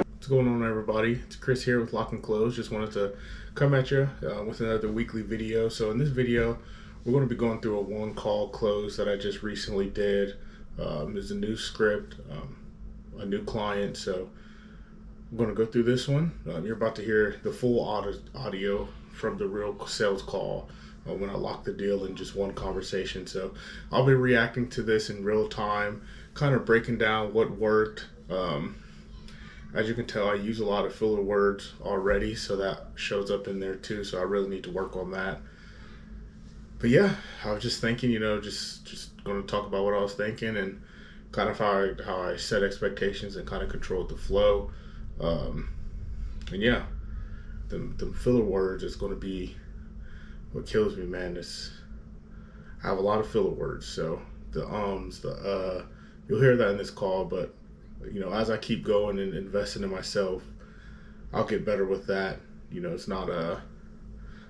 What's going on, everybody? It's Chris here with Lock and Close. Just wanted to come at you with another weekly video. So in this video, we're going to be going through a one call close that I just recently did. There's a new script, a new client. So I'm going to go through this one. You're about to hear the full audio from the real sales call when I lock the deal in just one conversation. So I'll be reacting to this in real time, kind of breaking down what worked. As you can tell, I use a lot of filler words already, so that shows up in there too. So I really need to work on that. But yeah, I was just thinking, just going to talk about what I was thinking and kind of how I set expectations and kind of controlled the flow. And yeah, the filler words is going to be what kills me, man. I have a lot of filler words, so the you'll hear that in this call, but as I keep going and investing in myself, I'll get better with that. It's not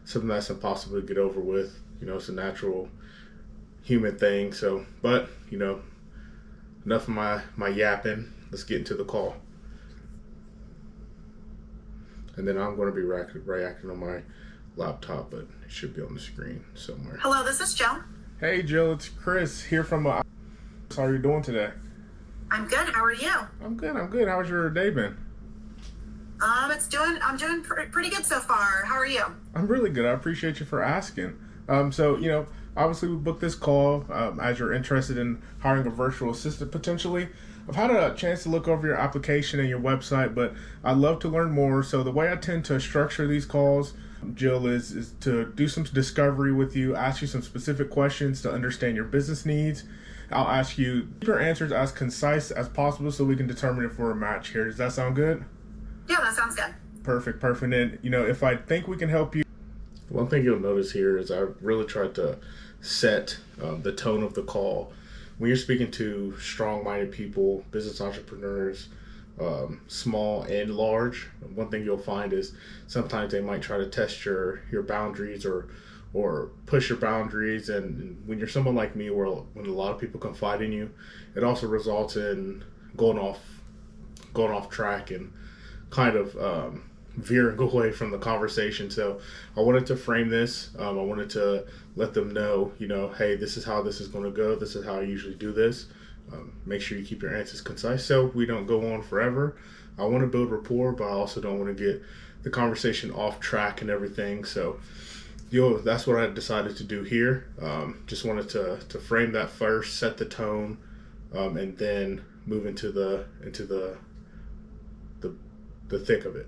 something that's impossible to get over with. It's a natural human thing. So, but enough of my yapping. Let's get into the call. And then I'm going to be reacting on my laptop, but it should be on the screen somewhere. Hello, this is Jill. Hey Jill, it's Chris here from How are you doing today? I'm good. How are you? I'm good. How's your day been? I'm doing pretty good so far. How are you? I'm really good. I appreciate you for asking. So obviously we booked this call as you're interested in hiring a virtual assistant potentially. I've had a chance to look over your application and your website, but I'd love to learn more. So the way I tend to structure these calls, Jill, is to do some discovery with you, ask you some specific questions to understand your business needs. I'll ask you your answers as concise as possible so we can determine if we're a match here. Does that sound good? Yeah, that sounds good. Perfect. And if I think we can help you, one thing you'll notice here is I really tried to set the tone of the call. When you're speaking to strong-minded people, business entrepreneurs, small and large, one thing you'll find is sometimes they might try to test your boundaries or push your boundaries. And when you're someone like me, when a lot of people confide in you, it also results in going off track and kind of veering away from the conversation. So I wanted to frame this. I wanted to let them know, hey, this is how this is going to go. This is how I usually do this. Make sure you keep your answers concise so we don't go on forever. I want to build rapport, but I also don't want to get the conversation off track and everything. So that's what I decided to do here. Just wanted to frame that first, set the tone, and then move into the thick of it.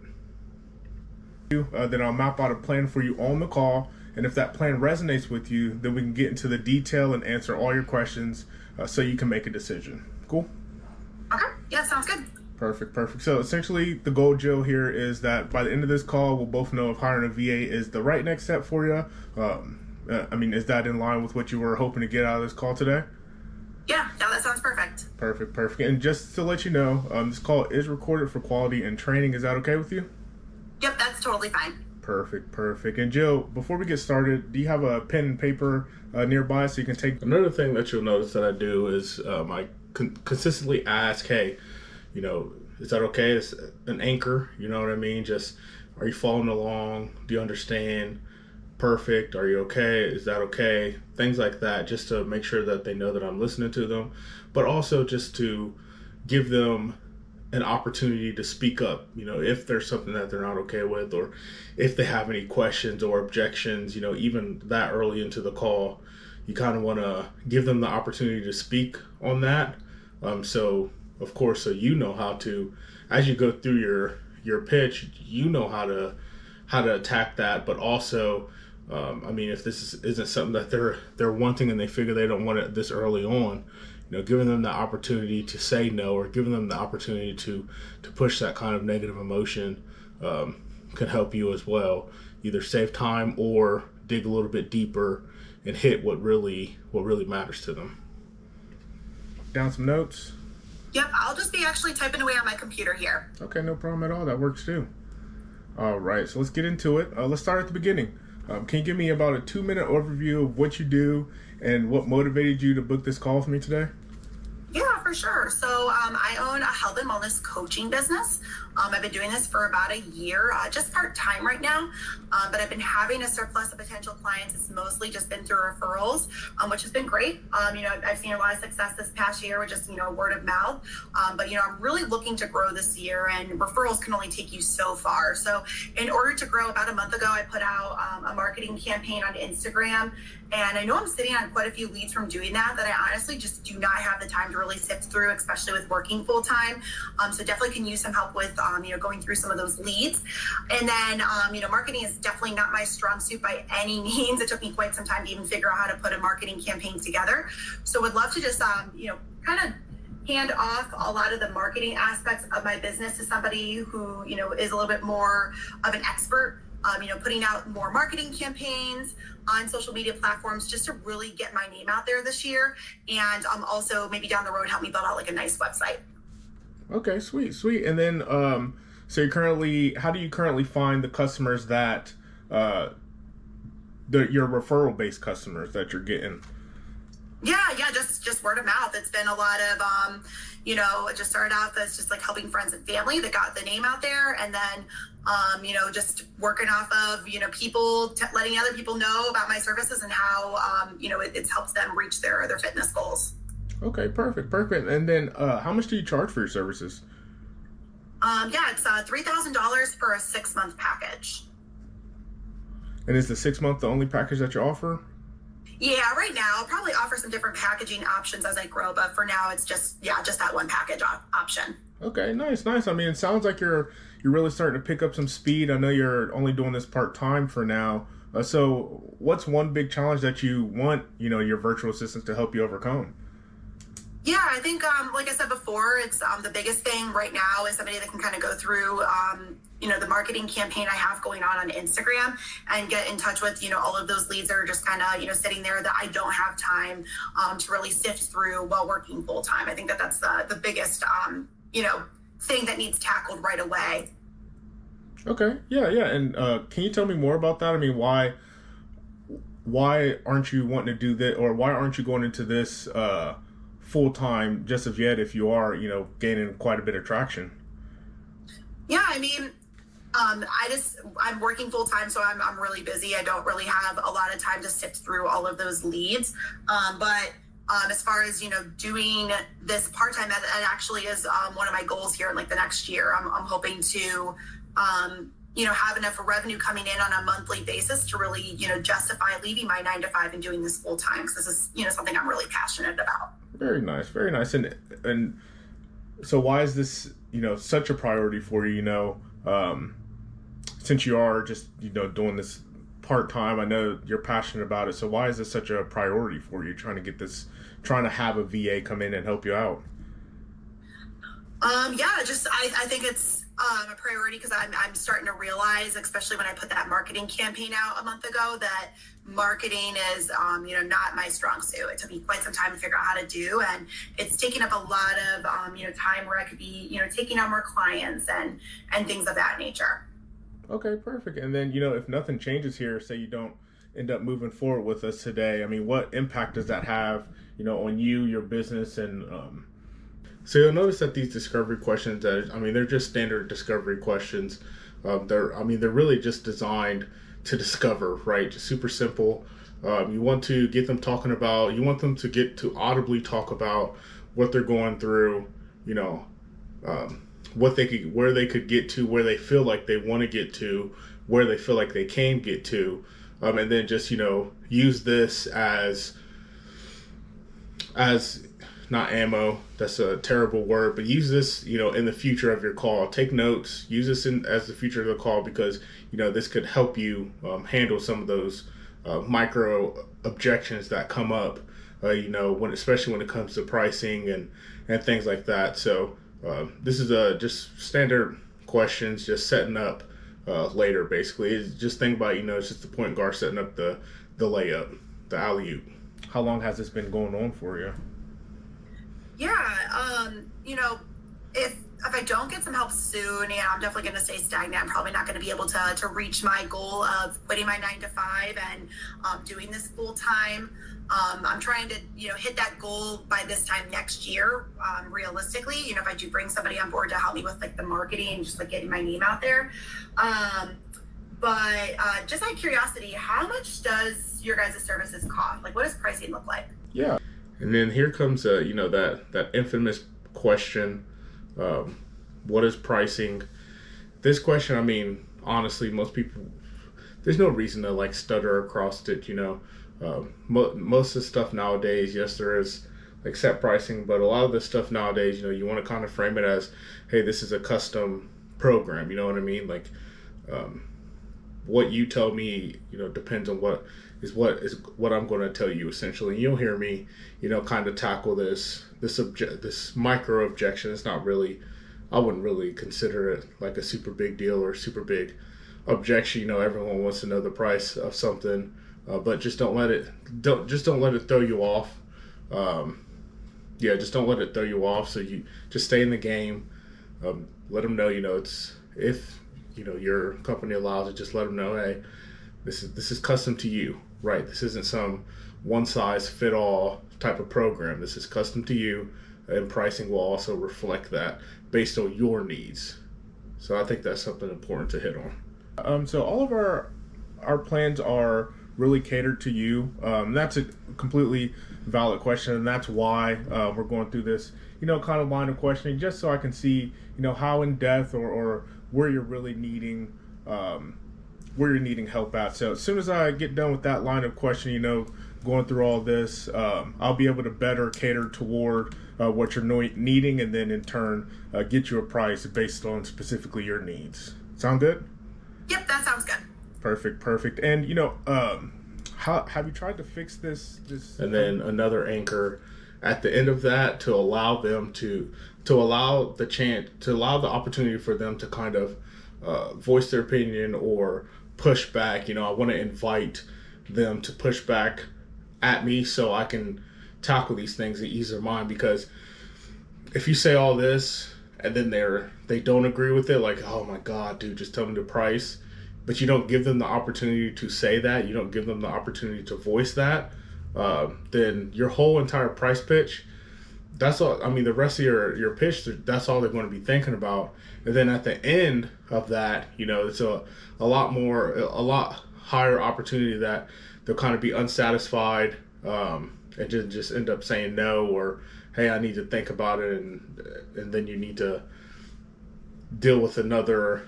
Then I'll map out a plan for you on the call, and if that plan resonates with you, then we can get into the detail and answer all your questions so you can make a decision. Cool? Okay. Yeah, sounds good. Perfect. So essentially the goal, Jill, here is that by the end of this call, we'll both know if hiring a VA is the right next step for you. Is that in line with what you were hoping to get out of this call today? Yeah, that sounds perfect. Perfect. And just to let you know, this call is recorded for quality and training. Is that okay with you? Yep, that's totally fine. Perfect. And Jill, before we get started, do you have a pen and paper nearby so you can take? Another thing that you'll notice that I do is I consistently ask, hey, is that okay? It's an anchor, you know what I mean? Just, are you following along? Do you understand? Perfect. Are you okay? Is that okay? Things like that, just to make sure that they know that I'm listening to them, but also just to give them an opportunity to speak up, if there's something that they're not okay with, or if they have any questions or objections, even that early into the call, you kind of want to give them the opportunity to speak on that. So of course, so how to, as you go through your pitch, how to attack that, but also, if this isn't something that they're wanting and they figure they don't want it this early on, giving them the opportunity to say no, or giving them the opportunity to push that kind of negative emotion can help you as well. Either save time or dig a little bit deeper and hit what really matters to them. Down some notes. Yep, I'll just be actually typing away on my computer here. Okay, no problem at all. That works too. All right, so let's get into it. Let's start at the beginning. Can you give me about a 2-minute overview of what you do and what motivated you to book this call with me today? for sure. So I own a health and wellness coaching business. I've been doing this for about a year, just part-time right now, but I've been having a surplus of potential clients. It's mostly just been through referrals, which has been great. I've seen a lot of success this past year with just, word of mouth. But I'm really looking to grow this year, and referrals can only take you so far. So in order to grow, about a month ago, I put out a marketing campaign on Instagram. And I know I'm sitting on quite a few leads from doing that I honestly just do not have the time to really sift through, especially with working full time. So definitely can use some help with, going through some of those leads. And then, marketing is definitely not my strong suit by any means. It took me quite some time to even figure out how to put a marketing campaign together. So would love to just, kind of hand off a lot of the marketing aspects of my business to somebody who, is a little bit more of an expert. Putting out more marketing campaigns on social media platforms just to really get my name out there this year. And also maybe down the road, help me build out like a nice website. Okay, sweet. And then, so how do you currently find the customers that, your referral based customers that you're getting? Yeah, just word of mouth. It's been a lot of, it just started out as just like helping friends and family that got the name out there. And then, just working off of, people, letting other people know about my services and how, it's helped them reach their fitness goals. Okay, perfect. And then, how much do you charge for your services? It's $3,000 for a 6-month package. And is the 6-month the only package that you offer? Yeah, right now I'll probably offer some different packaging options as I grow, but for now it's just that one package option. Okay, nice. I mean, it sounds like you're really starting to pick up some speed. I know you're only doing this part-time for now. So what's one big challenge that you want, your virtual assistants to help you overcome? Yeah, I think, like I said before, it's the biggest thing right now is somebody that can kind of go through, the marketing campaign I have going on Instagram and get in touch with, all of those leads that are just kind of, sitting there that I don't have time to really sift through while working full time. I think that's the biggest, thing that needs tackled right away. Okay. Yeah. And can you tell me more about that? I mean, why aren't you wanting to do that, or why aren't you going into this full time just of yet if you are, gaining quite a bit of traction? Yeah, I mean, I'm working full time, so I'm really busy. I don't really have a lot of time to sift through all of those leads. But as far as, doing this part time, that actually is one of my goals here in like the next year. I'm hoping to, have enough revenue coming in on a monthly basis to really, justify leaving my 9-to-5 and doing this full time. Because this is, something I'm really passionate about. Very nice. And so why is this, such a priority for you, since you are just, doing this part-time? I know you're passionate about it. So why is this such a priority for you, trying to have a VA come in and help you out? I think it's a priority because I'm starting to realize, especially when I put that marketing campaign out a month ago, that marketing is, not my strong suit. It took me quite some time to figure out how to do, and it's taking up a lot of, time where I could be, taking on more clients and things of that nature. Okay, perfect. And then, if nothing changes here, say you don't end up moving forward with us today, I mean, what impact does that have, on you, your business, and so you'll notice that these discovery questions, they're just standard discovery questions. They're really just designed to discover, right? Just super simple. You want to get them talking about, you want them to get to audibly talk about what they're going through, where they could get to, where they feel like they want to get to, where they feel like they can get to, and then just, use this as not ammo, that's a terrible word, but use this, in the future of your call. Take notes, use this as the future of the call, because, this could help you handle some of those micro objections that come up, especially when it comes to pricing and things like that. So this is just standard questions, just setting up later, basically. It's just think about, it's just the point guard setting up the layup, the alley-oop. How long has this been going on for you? Yeah, if I don't get some help soon, I'm definitely going to stay stagnant. I'm probably not going to be able to reach my goal of quitting my 9 to 5 and doing this full time. I'm trying to, hit that goal by this time next year. Realistically, if I do bring somebody on board to help me with like the marketing and just like getting my name out there. But just out of curiosity, how much does your guys' services cost? Like, what does pricing look like? Yeah. And then here comes, that infamous question. What is pricing? This question, I mean, honestly, most people, there's no reason to like stutter across it, most of the stuff nowadays, yes, there is like set pricing, but a lot of the stuff nowadays, you want to kind of frame it as, hey, this is a custom program, you know what I mean? Like, what you tell me, depends on what I'm going to tell you essentially. You'll hear me, kind of tackle this micro objection. It's not really, I wouldn't really consider it like a super big deal or super big objection. Everyone wants to know the price of something, but just don't let it throw you off. Just don't let it throw you off. So you just stay in the game. Let them know, it's if your company allows it, just let them know, hey, this is custom to you, right? This isn't some one size fit all type of program. This is custom to you, and pricing will also reflect that based on your needs. So I think that's something important to hit on. So all of our plans are really catered to you. That's a completely valid question, and that's why we're going through this, kind of line of questioning, just so I can see, how in depth or where you're really needing help at. So as soon as I get done with that line of questioning, going through all this, I'll be able to better cater toward what you're needing, and then in turn get you a price based on specifically your needs. Sound good? Yep, that sounds good. Perfect. And how have you tried to fix this? And then another anchor at the end of that to allow them to allow the opportunity for them to kind of voice their opinion or push back. I want to invite them to push back at me so I can tackle these things and ease their mind. Because if you say all this and then they don't agree with it, like, oh my God, dude, just tell me the price, but you don't give them the opportunity to say that, you don't give them the opportunity to voice that, then your whole entire price pitch, that's all. I mean, the rest of your pitch, that's all they're going to be thinking about. And then at the end of that, it's a lot higher opportunity that they'll kind of be unsatisfied, and just end up saying no, or hey, I need to think about it, and then you need to deal with another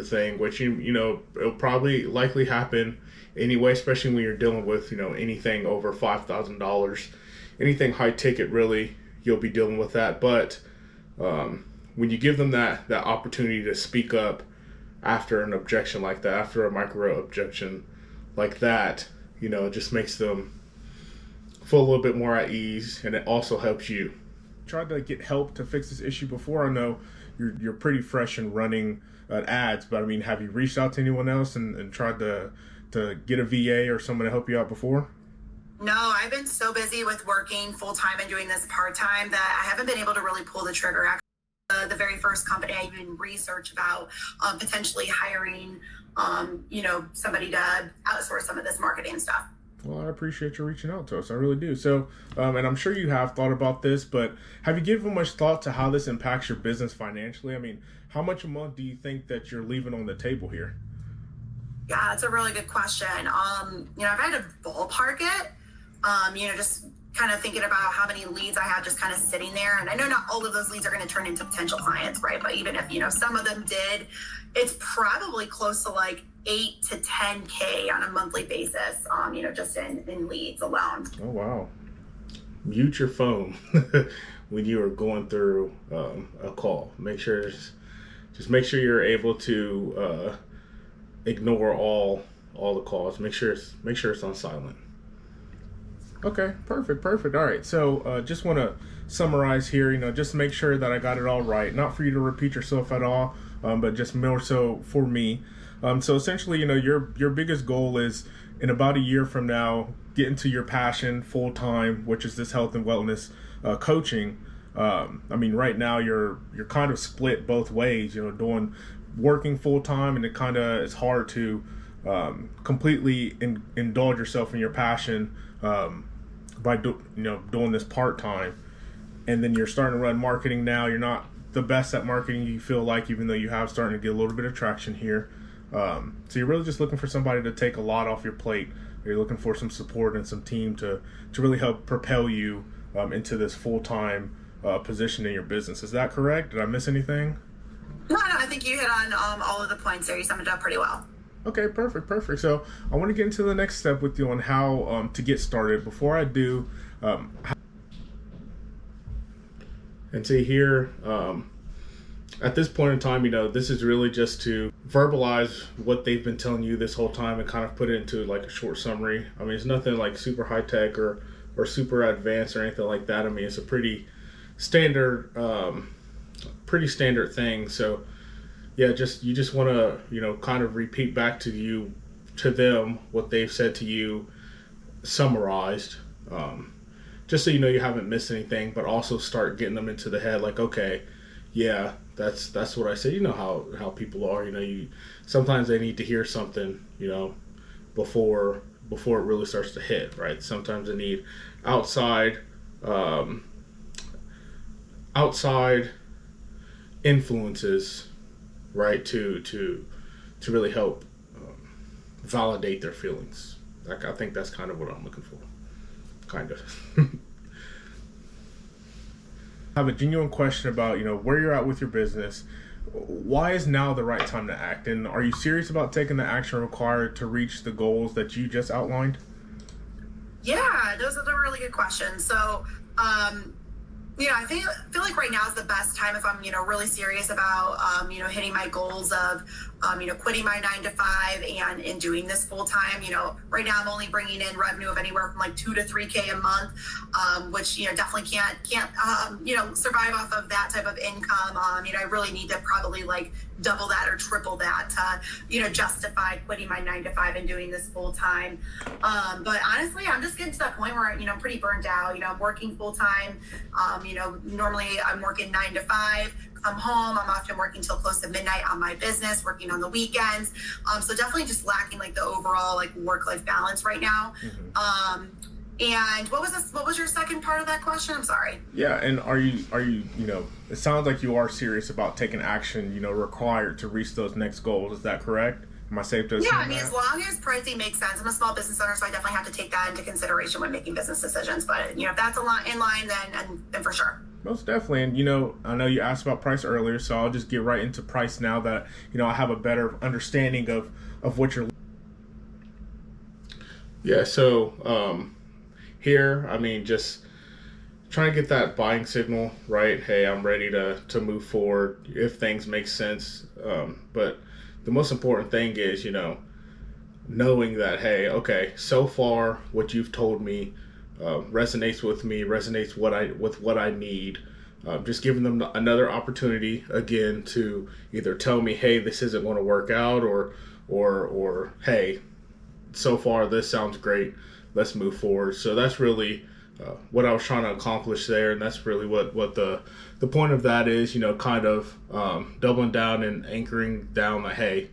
thing, which it'll probably likely happen anyway, especially when you're dealing with anything over $5,000, anything high ticket, really, you'll be dealing with that. But when you give them that opportunity to speak up after an objection like that, after a micro objection like that, it just makes them feel a little bit more at ease, and it also helps you. Tried to get help to fix this issue before. I know you're pretty fresh in running ads, but I mean, have you reached out to anyone else and tried to get a VA or someone to help you out before? No, I've been so busy with working full time and doing this part time that I haven't been able to really pull the trigger. Actually, the very first company I even researched about potentially hiring, somebody to outsource some of this marketing stuff. Well, I appreciate you reaching out to us. I really do. So, and I'm sure you have thought about this, but have you given much thought to how this impacts your business financially? I mean, how much a month do you think that you're leaving on the table here? Yeah, that's a really good question. I've had to ballpark it, just kind of thinking about how many leads I have just kind of sitting there. And I know not all of those leads are going to turn into potential clients, right? But even if, some of them did, it's probably close to like 8 to 10K on a monthly basis, just in leads alone. Oh, wow. Mute your phone when you are going through a call. Make sure you're able to ignore all the calls. Make sure it's on silent. Okay, perfect. All right, so just want to summarize here, just make sure that I got it all right. Not for you to repeat yourself at all, but just more so for me. So essentially, your biggest goal is in about a year from now, get into your passion full time, which is this health and wellness coaching. I mean, right now you're kind of split both ways, working full time, and it's hard to completely indulge yourself in your passion by doing this part time. And then you're starting to run marketing now. You're not the best at marketing, you feel like, even though you have starting to get a little bit of traction here. So you're really just looking for somebody to take a lot off your plate. You're looking for some support and some team to really help propel you into this full-time position in your business. Is that correct? Did I miss anything? No, I think you hit on all of the points there. You summed it up pretty well. Okay, perfect. So I want to get into the next step with you on how to get started. Before I do, and see here, at this point in time, this is really just to verbalize what they've been telling you this whole time and kind of put it into like a short summary. I mean, it's nothing like super high tech or super advanced or anything like that. I mean, it's a pretty standard thing. So yeah, you just want to, kind of repeat back to them what they've said to you, summarized, just so you haven't missed anything, but also start getting them into the head like, okay, yeah, that's what I said. You know how people are. Sometimes they need to hear something, before it really starts to hit, right? Sometimes they need outside influences, right, to really help validate their feelings. Like, I think that's kind of what I'm looking for. Kind of. I have a genuine question about, where you're at with your business. Why is now the right time to act? And are you serious about taking the action required to reach the goals that you just outlined? Yeah, those are the really good questions. So, I feel like right now is the best time if I'm, really serious about, hitting my goals of, quitting my 9-to-5 and doing this full time. Right now I'm only bringing in revenue of anywhere from like $2 to $3K a month, which, definitely can't, survive off of that type of income. I really need to probably like double that or triple that to, justify quitting my 9-to-5 and doing this full time. But honestly, I'm just getting to that point where, I'm pretty burnt out. I'm working full time. Normally I'm working 9-to-5. Come home, I'm often working till close to midnight on my business, working on the weekends. So definitely just lacking like the overall like work-life balance right now. Mm-hmm. And what was your second part of that question? I'm sorry. Yeah, and are you it sounds like you are serious about taking action, required to reach those next goals. Is that correct? Am I safe to assume that? As long as pricing makes sense. I'm a small business owner, so I definitely have to take that into consideration when making business decisions. But if that's in line, then for sure. Most definitely. And, I know you asked about price earlier, so I'll just get right into price now that, I have a better understanding of what you're. Yeah. So, here, I mean, just trying to get that buying signal, right? Hey, I'm ready to move forward if things make sense. But the most important thing is, knowing that, hey, okay, so far what you've told me resonates with me, resonates with what I need. Just giving them another opportunity again to either tell me, hey, this isn't going to work out, or hey, so far this sounds great, let's move forward. So that's really what I was trying to accomplish there, and that's really what the point of that is. Kind of doubling down and anchoring down the hey.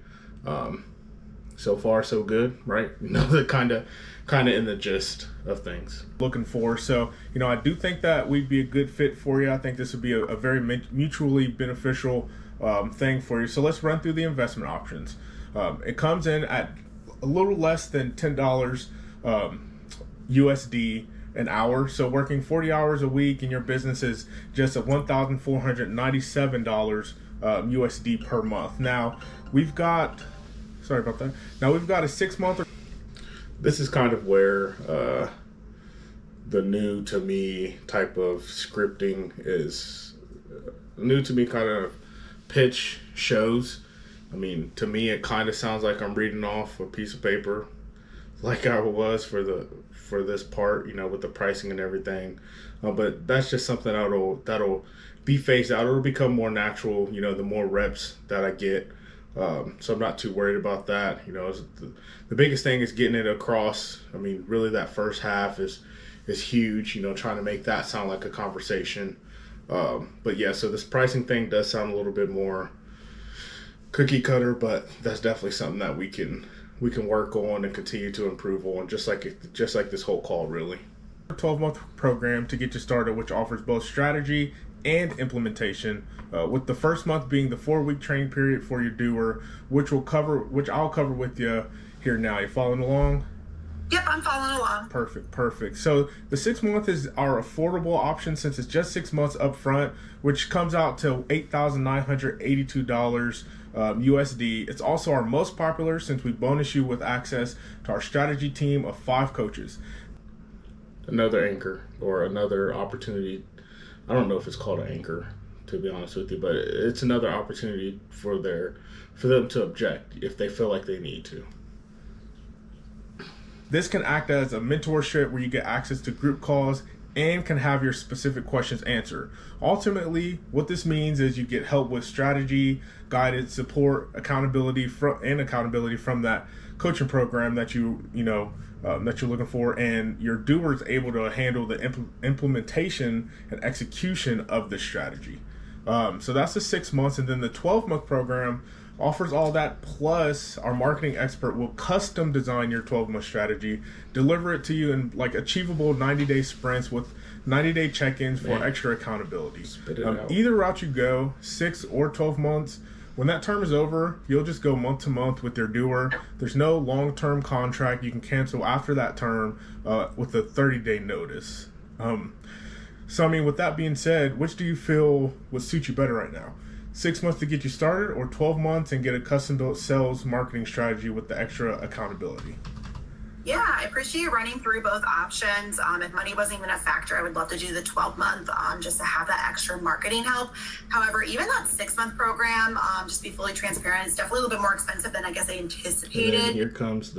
So far so good, right? The kind of in the gist of things looking for. So I do think that we'd be a good fit for you. I think this would be a very mutually beneficial thing for you. So let's run through the investment options. It comes in at a little less than $10 USD an hour. So working 40 hours a week in your business is just at $1,497 USD per month. Now we've got a 6-month. This is kind of where the new to me type of scripting is new to me kind of pitch shows. I mean, to me, it kind of sounds like I'm reading off a piece of paper, like I was for this part, with the pricing and everything. But that's just something that'll be phased out. It'll become more natural, the more reps that I get. So I'm not too worried about that. The biggest thing is getting it across. I mean, really that first half is huge, trying to make that sound like a conversation. But yeah, so this pricing thing does sound a little bit more cookie cutter, but that's definitely something that we can work on and continue to improve on, just like this whole call really. 12-month program to get you started, which offers both strategy and implementation, with the first month being the 4-week training period for your doer, which I'll cover with you here now. You following along? Yep, I'm following along. Perfect. So the 6-month is our affordable option, since it's just 6 months up front, which comes out to $8,982 USD. It's also our most popular, since we bonus you with access to our strategy team of 5 coaches. Another anchor, or another opportunity. I don't know if it's called an anchor, to be honest with you, but it's another opportunity for them to object if they feel like they need to. This can act as a mentorship where you get access to group calls and can have your specific questions answered. Ultimately, what this means is you get help with strategy, guidance, support, accountability from that coaching program that you're looking for, and your doer is able to handle the implementation and execution of the strategy. So that's the 6 months, and then the 12-month program offers all that, plus our marketing expert will custom design your 12-month strategy, deliver it to you in like achievable 90-day sprints with 90-day check-ins for extra accountability. Either route you go, 6 or 12 months, when that term is over, you'll just go month to month with your doer. There's no long-term contract. You can cancel after that term with a 30-day notice. So, I mean, with that being said, which do you feel would suit you better right now? 6 months to get you started, or 12 months and get a custom-built sales marketing strategy with the extra accountability? Yeah, I appreciate you running through both options. If money wasn't even a factor, I would love to do the 12-month just to have that extra marketing help. However, even that 6-month program, just to be fully transparent, it's definitely a little bit more expensive than I guess I anticipated. And then here comes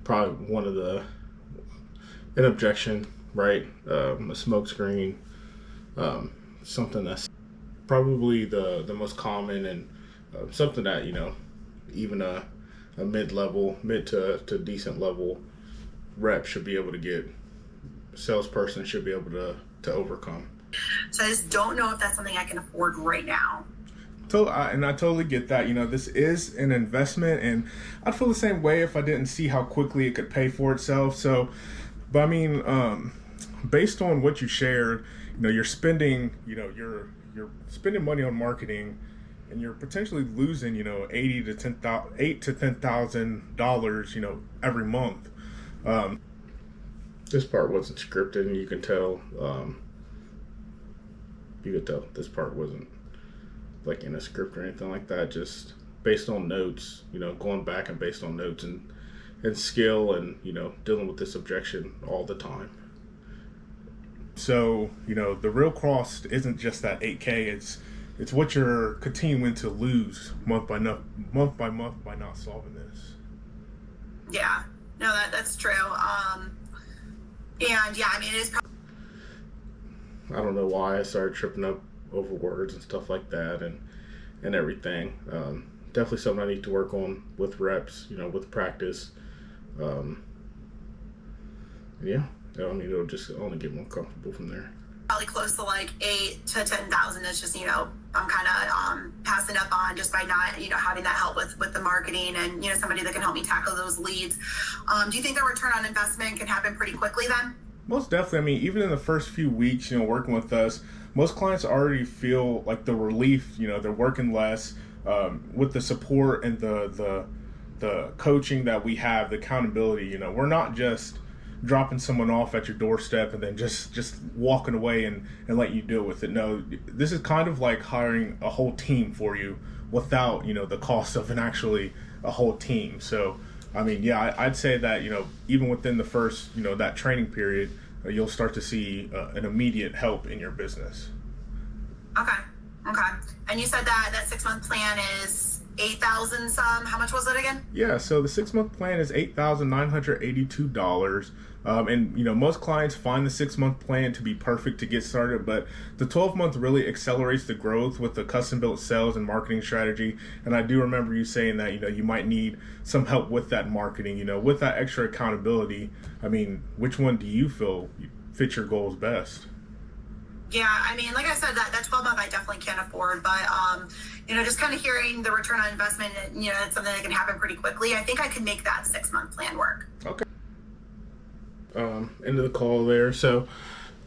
probably one of an objection, right? A smoke screen, something that's probably the most common, and something that even a mid to decent level rep should be able to get, salesperson should be able to overcome. So I just don't know if that's something I can afford right now. And I totally get that. This is an investment, and I'd feel the same way if I didn't see how quickly it could pay for itself. So, but I mean, based on what you shared, you're spending, you're spending money on marketing, and you're potentially losing, $8,000 to $10,000, every month. This part wasn't scripted, and you could tell this part wasn't like in a script or anything like that. Just based on notes, going back and based on notes and skill, and dealing with this objection all the time. So, the real cost isn't just that $8K. It's what you're continuing to lose month by month by not solving this. Yeah, no, that's true. And yeah, I mean, it is. I don't know why I started tripping up over words and stuff like that, and everything. Definitely something I need to work on with reps, with practice. Yeah. I mean, it'll just only get more comfortable from there. Probably close to like 8 to 10,000. It's just, I'm kind of passing up on just by not, having that help with the marketing and, somebody that can help me tackle those leads. Do you think the return on investment can happen pretty quickly then? Most definitely. I mean, even in the first few weeks, working with us, most clients already feel like the relief, they're working less with the support and the coaching that we have, the accountability. We're not just dropping someone off at your doorstep and then just walking away and let you deal with it. No, this is kind of like hiring a whole team for you without, the cost of a whole team. So, I mean, yeah, I'd say that, even within the first, that training period, you'll start to see an immediate help in your business. Okay. And you said that 6-month plan is 8,000 some. How much was it again? Yeah, so the 6-month plan is $8,982. And most clients find the 6-month plan to be perfect to get started, but the 12-month really accelerates the growth with the custom-built sales and marketing strategy. And I do remember you saying that you might need some help with that marketing, with that extra accountability. I mean, which one do you feel fits your goals best? Yeah, I mean, like I said, that 12 month I definitely can't afford, but just kind of hearing the return on investment, it's something that can happen pretty quickly. I think I could make that 6 month plan work. Okay. End of the call there. So,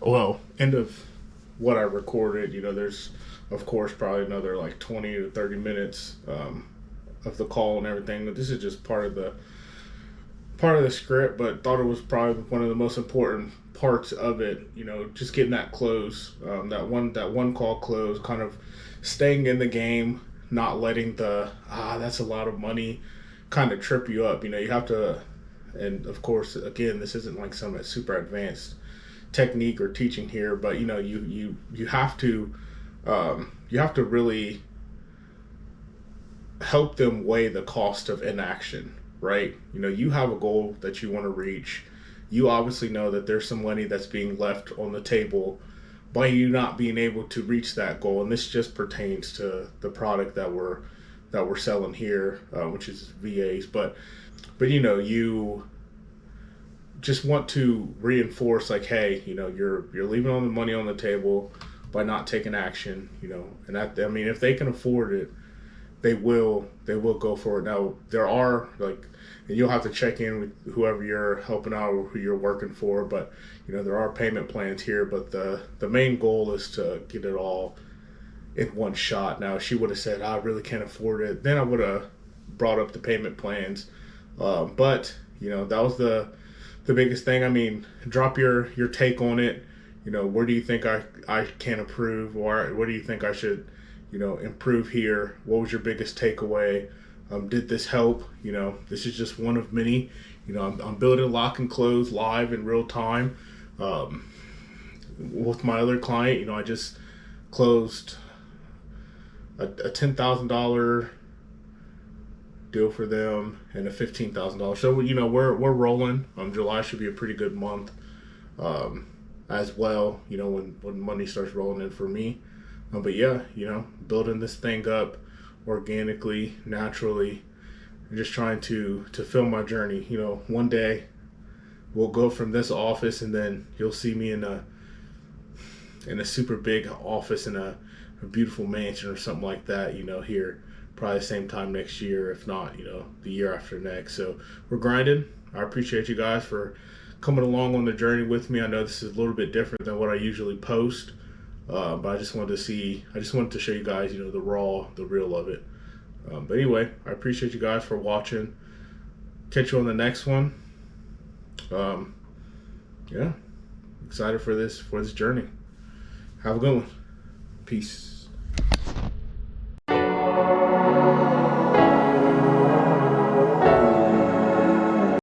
well, end of what I recorded. There's of course probably another like 20 to 30 minutes of the call and everything. But this is just part of the script, but thought it was probably one of the most important parts of it. Just getting that close, that one call close, kind of staying in the game, not letting the that's a lot of money kind of trip you up. You have to, and of course, again, this isn't like some super advanced technique or teaching here, but you have to really help them weigh the cost of inaction, right? You have a goal that you want to reach. You obviously know that there's some money that's being left on the table by you not being able to reach that goal, and this just pertains to the product that we're selling here, which is VAs. But you just want to reinforce, like, hey, you're leaving all the money on the table by not taking action, and I mean, if they can afford it, they will go for it. Now, there are, like, and you'll have to check in with whoever you're helping out or who you're working for, but there are payment plans here, but the main goal is to get it all in one shot. Now, if she would have said, I really can't afford it, then I would have brought up the payment plans, but that was the biggest thing. I mean, drop your take on it. Where do you think I can improve, or what do you think I should improve here? What was your biggest takeaway? Did this help? This is just one of many. I'm building Lock and Close live in real time with my other client. I just closed a $10,000 deal for them and a $15,000. So we're rolling. July should be a pretty good month as well. When money starts rolling in for me. But yeah, building this thing up organically, naturally, and just trying to film my journey. One day we'll go from this office, and then you'll see me in a super big office in a beautiful mansion or something like that. Here probably the same time next year, if not, the year after next. So we're grinding. I appreciate you guys for coming along on the journey with me. I know this is a little bit different than what I usually post. But I just wanted to show you guys, the real of it. But anyway, I appreciate you guys for watching. Catch you on the next one. Yeah, excited for this journey. Have a good one. Peace.